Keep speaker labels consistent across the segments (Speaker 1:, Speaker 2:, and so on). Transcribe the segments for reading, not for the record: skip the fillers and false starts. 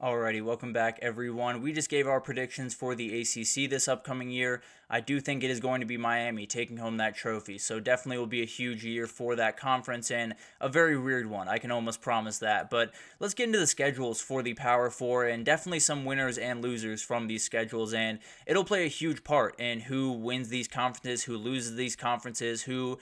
Speaker 1: Alrighty, welcome back everyone. We just gave our predictions for the ACC this upcoming year. I do think it is going to be Miami taking home that trophy, so definitely will be a huge year for that conference and a very weird one. I can almost promise that. But let's get into the schedules for the Power Four and definitely some winners and losers from these schedules, and it'll play a huge part in who wins these conferences, who loses these conferences, who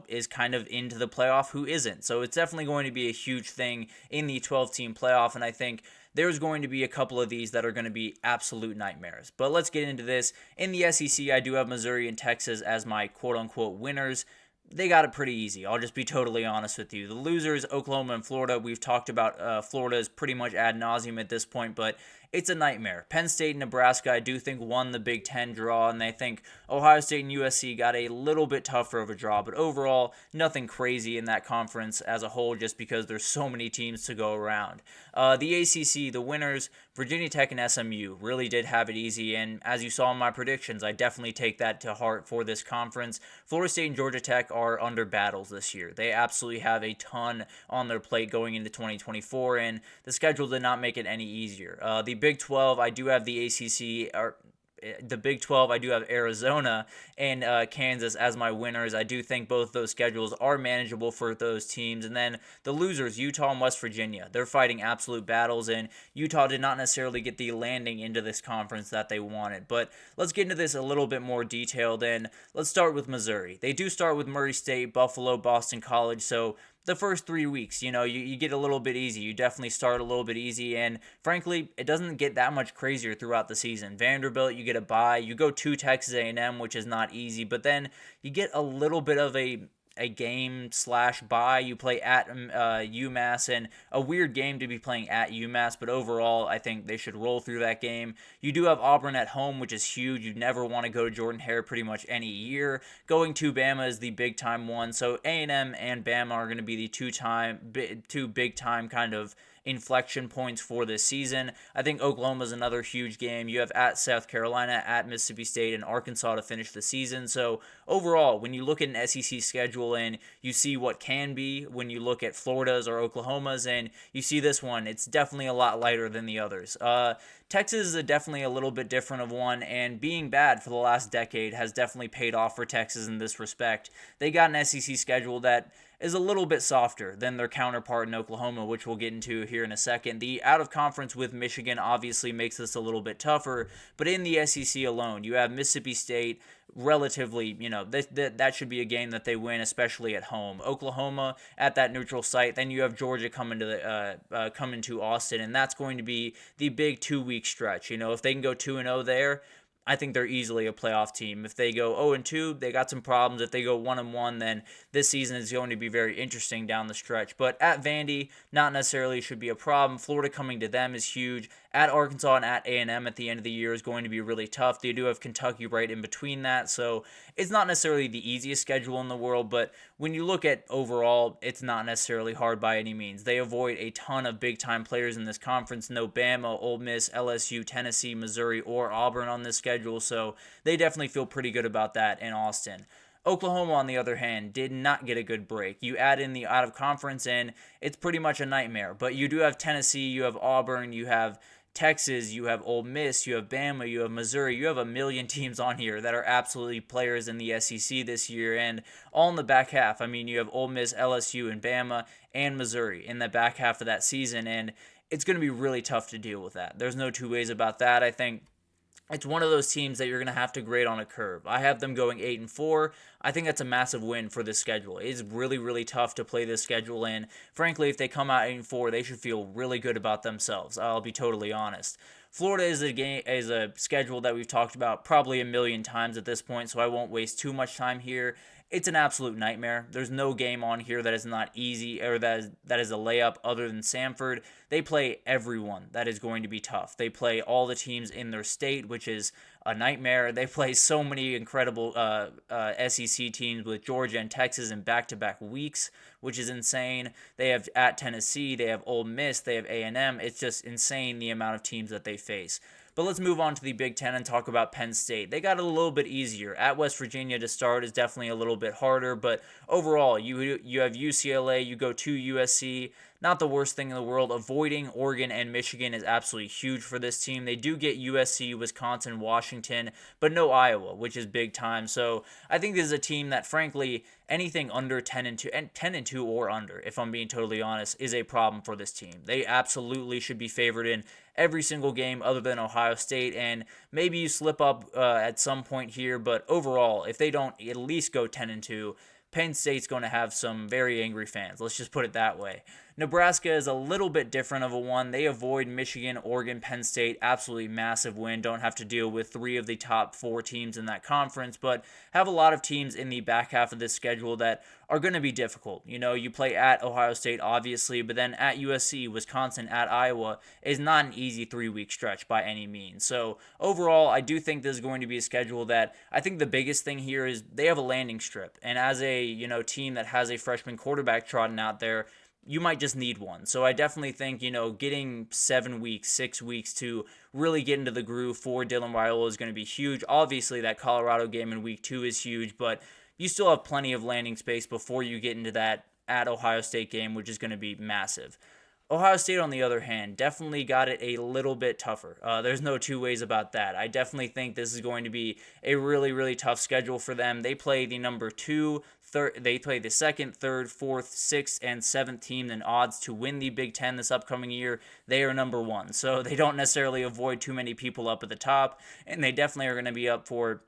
Speaker 1: is kind of into the playoff, who isn't. So it's definitely going to be a huge thing in the 12-team playoff, and I think there's going to be a couple of these that are going to be absolute nightmares. But let's get into this. In the SEC, I do have Missouri and Texas as my quote-unquote winners. They got it pretty easy. I'll just be totally honest with you. The losers, Oklahoma and Florida, we've talked about Florida is pretty much ad nauseum at this point, but it's a nightmare. Penn State and Nebraska, I do think, won the Big Ten draw, and I think Ohio State and USC got a little bit tougher of a draw, but overall, nothing crazy in that conference as a whole just because there's so many teams to go around. The ACC, the winners, Virginia Tech and SMU, really did have it easy, and as you saw in my predictions, I definitely take that to heart for this conference. Florida State and Georgia Tech are under battles this year. They absolutely have a ton on their plate going into 2024, and the schedule did not make it any easier. The Big 12, I do have the ACC, or the Big 12, I do have Arizona and Kansas as my winners. I do think both those schedules are manageable for those teams. And then the losers, Utah and West Virginia, they're fighting absolute battles, and Utah did not necessarily get the landing into this conference that they wanted. But let's get into this a little bit more detailed, and let's start with Missouri. They do start with Murray State, Buffalo, Boston College, so the first 3 weeks, you get a little bit easy. You definitely start a little bit easy, and frankly, it doesn't get that much crazier throughout the season. Vanderbilt, you get a bye. You go to Texas A&M, which is not easy, but then you get a little bit of a game/bye. You play at UMass, and a weird game to be playing at UMass, but overall, I think they should roll through that game. You do have Auburn at home, which is huge. You never want to go to Jordan-Hare pretty much any year. Going to Bama is the big-time one, so A&M and Bama are going to be the two big-time kind of inflection points for this season. I think Oklahoma is another huge game. You have at South Carolina, at Mississippi State, and Arkansas to finish the season. So overall, when you look at an SEC schedule and you see what can be, when you look at Florida's or Oklahoma's and you see this one, it's definitely a lot lighter than the others. Texas is definitely a little bit different of one, and being bad for the last decade has definitely paid off for Texas in this respect. They got an SEC schedule that is a little bit softer than their counterpart in Oklahoma, which we'll get into here in a second. The out-of-conference with Michigan obviously makes this a little bit tougher, but in the SEC alone, you have Mississippi State, relatively, that should be a game that they win, especially at home. Oklahoma at that neutral site, then you have Georgia coming to Austin, and that's going to be the big 2-week stretch. If they can go 2-0 there, I think they're easily a playoff team. If they go 0-2, they got some problems. If they go 1-1, then this season is going to be very interesting down the stretch. But at Vandy, not necessarily should be a problem. Florida coming to them is huge. At Arkansas and at A&M at the end of the year is going to be really tough. They do have Kentucky right in between that, so it's not necessarily the easiest schedule in the world, but when you look at overall, it's not necessarily hard by any means. They avoid a ton of big-time players in this conference. No Bama, Ole Miss, LSU, Tennessee, Missouri, or Auburn on this schedule, so they definitely feel pretty good about that in Austin. Oklahoma, on the other hand, did not get a good break. You add in the out-of-conference, and it's pretty much a nightmare. But you do have Tennessee, you have Auburn, you have Texas, you have Ole Miss, you have Bama, you have Missouri. You have a million teams on here that are absolutely players in the SEC this year, and all in the back half. I mean, you have Ole Miss, LSU, and Bama, and Missouri in the back half of that season, and it's going to be really tough to deal with that. There's no two ways about that. I think it's one of those teams that you're going to have to grade on a curve. I have them going 8-4. I think that's a massive win for this schedule. It's really, really tough to play this schedule, and frankly, if they come out 8-4, they should feel really good about themselves. I'll be totally honest. Florida is a schedule that we've talked about probably a million times at this point, so I won't waste too much time here. It's an absolute nightmare. There's no game on here that is not easy or that is a layup other than Samford. They play everyone. That is going to be tough. They play all the teams in their state, which is a nightmare. They play so many incredible SEC teams with Georgia and Texas in back-to-back weeks, which is insane. They have at Tennessee, they have Ole Miss, they have A&M. It's just insane the amount of teams that they face. But let's move on to the Big Ten and talk about Penn State. They got it a little bit easier. At West Virginia to start is definitely a little bit harder, but overall, you have UCLA, you go to USC. not the worst thing in the world. Avoiding Oregon and Michigan is absolutely huge for this team. They do get USC, Wisconsin, Washington, but no Iowa, which is big time. So I think this is a team that, frankly, anything under 10-2, and 10-2 or under, if I'm being totally honest, is a problem for this team. They absolutely should be favored in every single game other than Ohio State, and maybe you slip up at some point here, but overall, if they don't at least go 10-2, Penn State's going to have some very angry fans. Let's just put it that way. Nebraska is a little bit different of a one. They avoid Michigan, Oregon, Penn State. Absolutely massive win. Don't have to deal with 3 of the top 4 teams in that conference, but have a lot of teams in the back half of this schedule that are going to be difficult. You know, you play at Ohio State, obviously, but then at USC, Wisconsin, at Iowa is not an easy 3-week stretch by any means. So overall, I do think this is going to be a schedule that I think the biggest thing here is they have a landing strip. And as a, team that has a freshman quarterback trotting out there, you might just need one. So I definitely think, getting 7 weeks, 6 weeks to really get into the groove for Dylan Raiola is going to be huge. Obviously, that Colorado game in week 2 is huge, but you still have plenty of landing space before you get into that at Ohio State game, which is going to be massive. Ohio State, on the other hand, definitely got it a little bit tougher. There's no two ways about that. I definitely think this is going to be a really, really tough schedule for them. They play the number 2, they play the 2nd, 3rd, 4th, 6th, and 7th team in odds to win the Big Ten this upcoming year. They are number 1, so they don't necessarily avoid too many people up at the top, and they definitely are going to be up for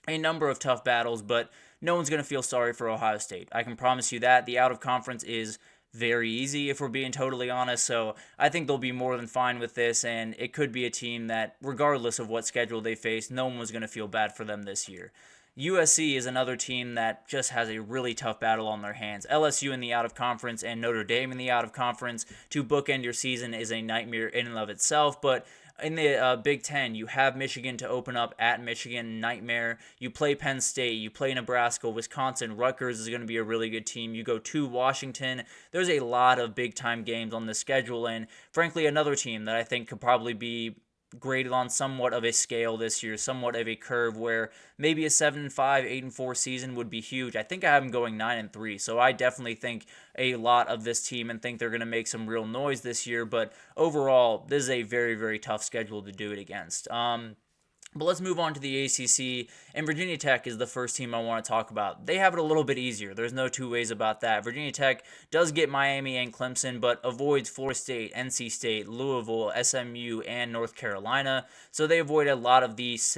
Speaker 1: a number of tough battles, but no one's going to feel sorry for Ohio State. I can promise you that. The out-of-conference is very easy, if we're being totally honest, so I think they'll be more than fine with this, and it could be a team that, regardless of what schedule they face, no one was going to feel bad for them this year. USC is another team that just has a really tough battle on their hands. LSU in the out-of-conference and Notre Dame in the out-of-conference to bookend your season is a nightmare in and of itself, but in the Big Ten, you have Michigan to open up at Michigan, nightmare. You play Penn State, you play Nebraska, Wisconsin, Rutgers is going to be a really good team. You go to Washington. There's a lot of big-time games on the schedule, and frankly, another team that I think could probably be graded on somewhat of a scale this year, somewhat of a curve where maybe a 7-5, 8-4 season would be huge. I think I have them going 9-3, so I definitely think a lot of this team and think they're going to make some real noise this year, but overall, this is a very, very tough schedule to do it against. But let's move on to the ACC, and Virginia Tech is the first team I want to talk about. They have it a little bit easier. There's no two ways about that. Virginia Tech does get Miami and Clemson, but avoids Florida State, NC State, Louisville, SMU, and North Carolina. So they avoid a lot of these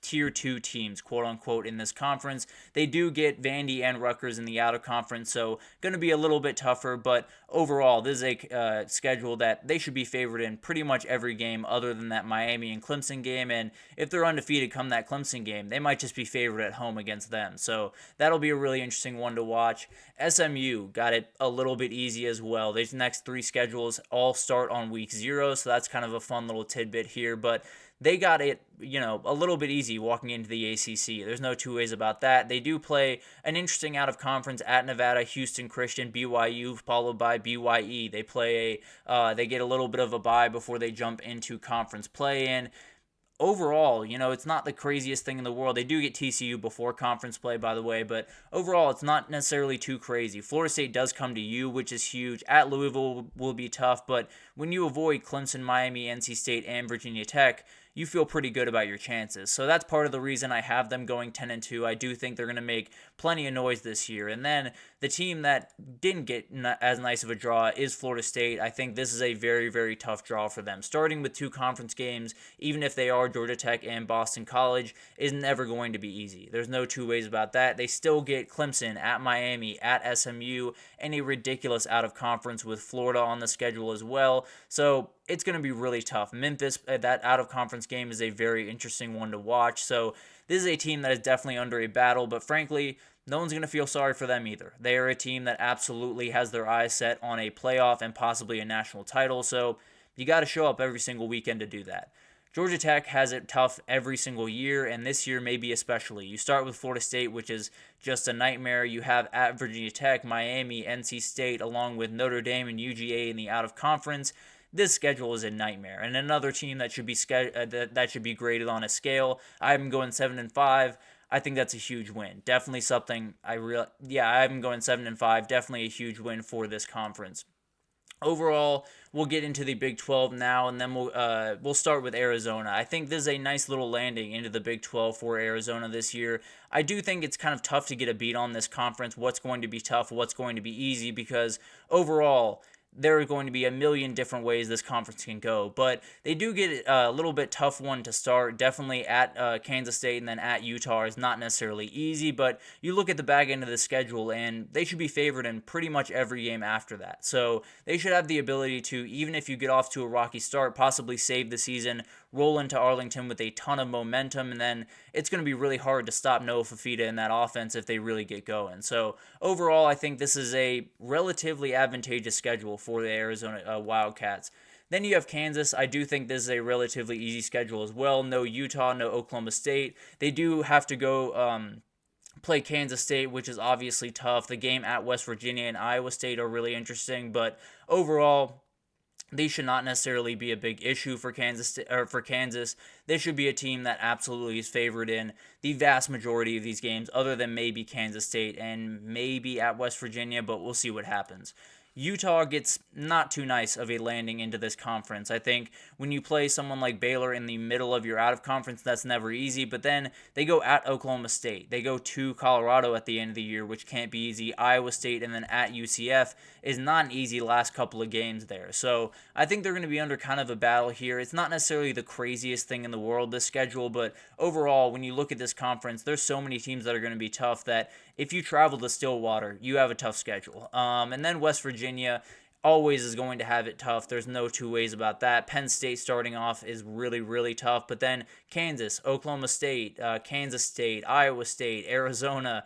Speaker 1: Tier 2 teams, quote-unquote, in this conference. They do get Vandy and Rutgers in the out-of-conference, so going to be a little bit tougher, but overall, this is a schedule that they should be favored in pretty much every game other than that Miami and Clemson game, and if they're undefeated come that Clemson game, they might just be favored at home against them, so that'll be a really interesting one to watch. SMU got it a little bit easy as well. These next 3 schedules all start on week 0, so that's kind of a fun little tidbit here, but they got it, a little bit easy walking into the ACC. There's no two ways about that. They do play an interesting out-of-conference at Nevada, Houston Christian, BYU, followed by BYE. They play they get a little bit of a bye before they jump into conference play-in. Overall, it's not the craziest thing in the world. They do get TCU before conference play, by the way, but overall, it's not necessarily too crazy. Florida State does come to you, which is huge. At Louisville will be tough, but when you avoid Clemson, Miami, NC State, and Virginia Tech, you feel pretty good about your chances. So that's part of the reason I have them going 10-2. I do think they're going to make plenty of noise this year. And then the team that didn't get as nice of a draw is Florida State. I think this is a very, very tough draw for them. Starting with 2 conference games, even if they are Georgia Tech and Boston College, is never going to be easy. There's no two ways about that. They still get Clemson at Miami, at SMU, and a ridiculous out-of-conference with Florida on the schedule as well. So it's going to be really tough. Memphis, that out-of-conference game is a very interesting one to watch. So this is a team that is definitely under a battle, but frankly, no one's going to feel sorry for them either. They are a team that absolutely has their eyes set on a playoff and possibly a national title, so you got to show up every single weekend to do that. Georgia Tech has it tough every single year, and this year maybe especially. You start with Florida State, which is just a nightmare. You have at Virginia Tech, Miami, NC State, along with Notre Dame and UGA in the out-of-conference. This schedule is a nightmare, and another team that should be that should be graded on a scale. I'm going 7-5. I think that's a huge win. Definitely something I'm going 7-5. Definitely a huge win for this conference. Overall, we'll get into the Big 12 now, and then we'll start with Arizona. I think this is a nice little landing into the Big 12 for Arizona this year. I do think it's kind of tough to get a beat on this conference. What's going to be tough? What's going to be easy? Because overall, there are going to be a million different ways this conference can go, but they do get a little bit tough one to start. Definitely at Kansas State and then at Utah is not necessarily easy, but you look at the back end of the schedule and they should be favored in pretty much every game after that. So they should have the ability to, even if you get off to a rocky start, possibly save the season, roll into Arlington with a ton of momentum, and then it's going to be really hard to stop Noah Fafita in that offense if they really get going. So overall, I think this is a relatively advantageous schedule for the Arizona Wildcats. Then you have Kansas. I do think this is a relatively easy schedule as well. No Utah, no Oklahoma State. They do have to go play Kansas State, which is obviously tough. The game at West Virginia and Iowa State are really interesting, but overall, they should not necessarily be a big issue for Kansas. They should be a team that absolutely is favored in the vast majority of these games, other than maybe Kansas State and maybe at West Virginia, but we'll see what happens. Utah gets not too nice of a landing into this conference. I think when you play someone like Baylor in the middle of your out-of-conference, that's never easy, but then they go at Oklahoma State. They go to Colorado at the end of the year, which can't be easy. Iowa State and then at UCF is not an easy last couple of games there. So I think they're going to be under kind of a battle here. It's not necessarily the craziest thing in the world, this schedule, but overall, when you look at this conference, there's so many teams that are going to be tough that if you travel to Stillwater, you have a tough schedule. And then West Virginia always is going to have it tough. There's no two ways about that. Penn State starting off is really, really tough. But then Kansas, Oklahoma State, Kansas State, Iowa State, Arizona,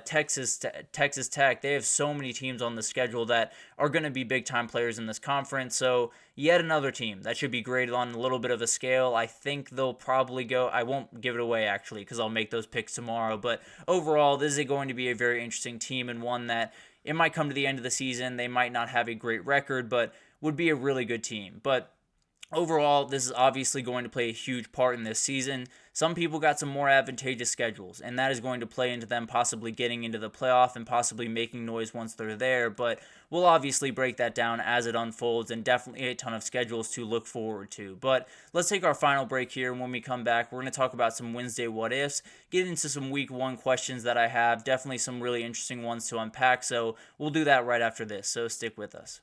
Speaker 1: Texas Tech. They have so many teams on the schedule that are going to be big-time players in this conference. So yet another team that should be graded on a little bit of a scale. I think they'll probably go. I won't give it away, actually, because I'll make those picks tomorrow. But overall, this is going to be a very interesting team and one that it might come to the end of the season. They might not have a great record, but would be a really good team. But overall, this is obviously going to play a huge part in this season. Some people got some more advantageous schedules, and that is going to play into them possibly getting into the playoff and possibly making noise once they're there. But we'll obviously break that down as it unfolds, and definitely a ton of schedules to look forward to. But let's take our final break here, and when we come back, we're going to talk about some Wednesday what-ifs, get into some Week 1 questions that I have, definitely some really interesting ones to unpack, so we'll do that right after this, so stick with us.